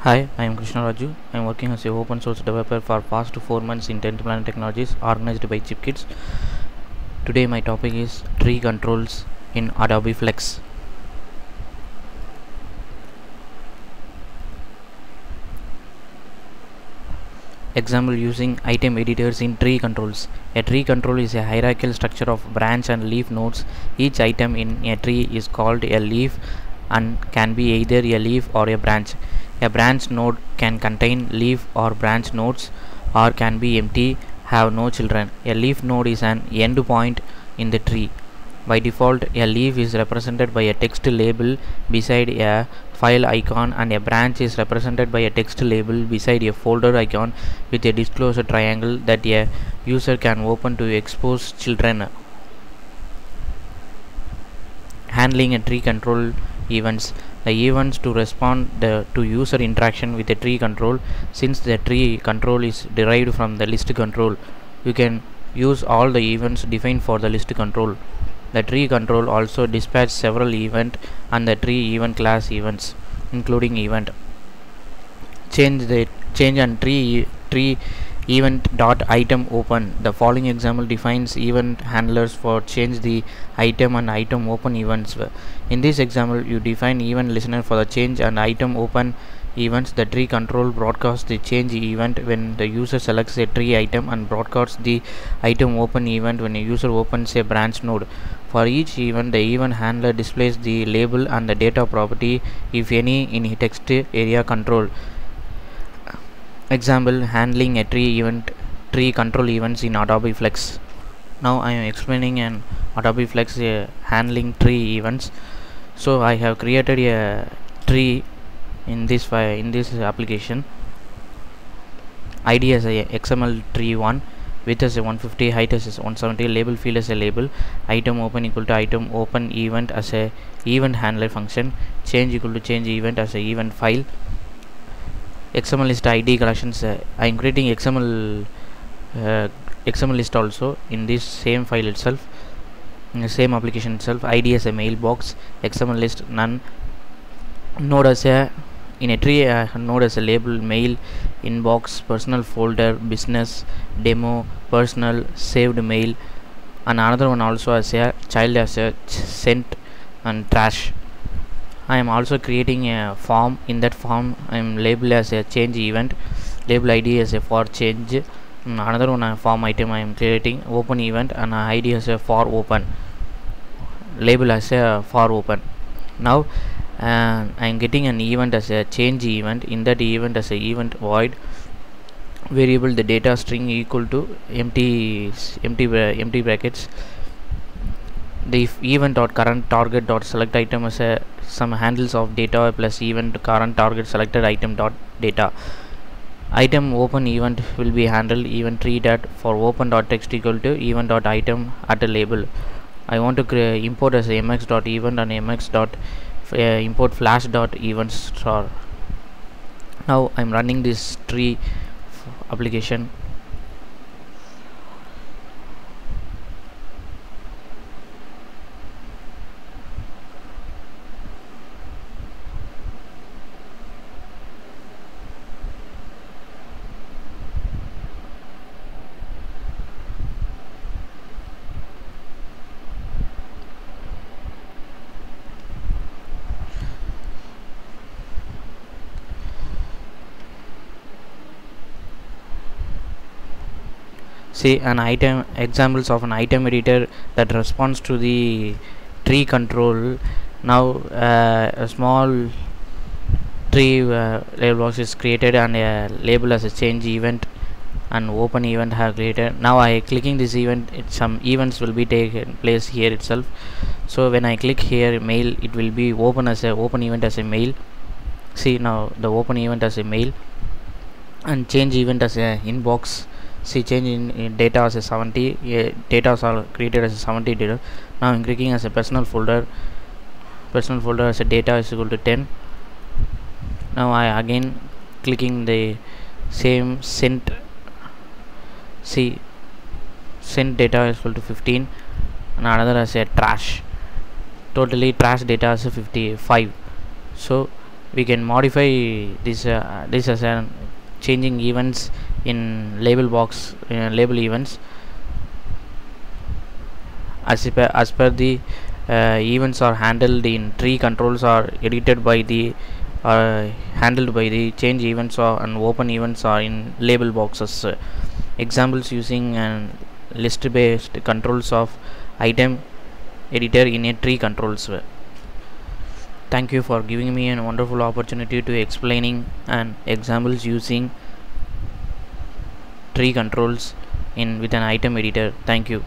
Hi, I am Krishna Raju. I am working as a open source developer for past 4 months in 10th Planet Technologies organized by ChipKids. Today my topic is tree controls in Adobe Flex. Example using item editors in tree controls. A tree control is a hierarchical structure of branch and leaf nodes. Each item in a tree is called a leaf and can be either a leaf or a branch. A branch node can contain leaf or branch nodes or can be empty, have no children. A leaf node is an endpoint in the tree. By default, a leaf is represented by a text label beside a file icon, and a branch is represented by a text label beside a folder icon with a disclosure triangle that a user can open to expose children. Handling a tree control events. The events to respond to user interaction with a tree control. Since the tree control is derived from the list control, you can use all the events defined for the list control. The tree control also dispatches several event and the tree event class events, including event change and tree event dot item open. The following example defines event handlers for change the item and item open events. In this example, you define event listener for the change and item open events. The tree control broadcasts the change event when the user selects a tree item and broadcasts the item open event when a user opens a branch node. For each event, the event handler displays the label and the data property, if any, in text area control. Example handling a tree control events in Adobe Flex. Now I am explaining an Adobe Flex handling tree events. So I have created a tree in this application. ID as a XML tree 1, width as a 150, height as a 170, label field as a label, item open equal to item open event as a event handler function, change equal to change event as a event file. XML list ID collections. I am creating XML list also in this same file itself, in the same application itself. ID as a mailbox, XML list none, node as a in a tree node as a label, mail, inbox, personal folder, business, demo, personal, saved mail, and another one also as a child as a sent and trash. I am also creating a form. In that form, I am label as a change event, label ID as a for change, another one form item I am creating open event, and ID as a for open, label as a for open. Now I am getting an event as a change event. In that event as a event void variable, the data string equal to empty brackets. The event dot current target dot select item as a some handles of data plus event current target selected item dot data. Item open event will be handled event tree dot for open dot text equal to event dot item at a label. I want to import as a mx dot event and mx dot import flash dot event star. Now I am running this tree application. See an item examples of an item editor that responds to the tree control. Now a small tree label box is created and a label as a change event and open event have created. Now I clicking this event, some events will be taken place here itself. So when I click here mail, it will be open as a open event as a mail. See now the open event as a mail and change event as a inbox. See change in data as a 70, data are created as a 70 data. Now I'm clicking as a personal folder as a data is equal to 10. Now I again clicking the same sent. See sent data is equal to 15 and another as a trash. Totally trash data is 55. So we can modify this as a changing events in label box, label events as per the events are handled in tree controls are edited by the handled by the change events or and open events are in label boxes. Examples using list based controls of item editor in a tree controls. Thank you for giving me a wonderful opportunity to explaining and examples using tree controls in with an item editor. Thank you.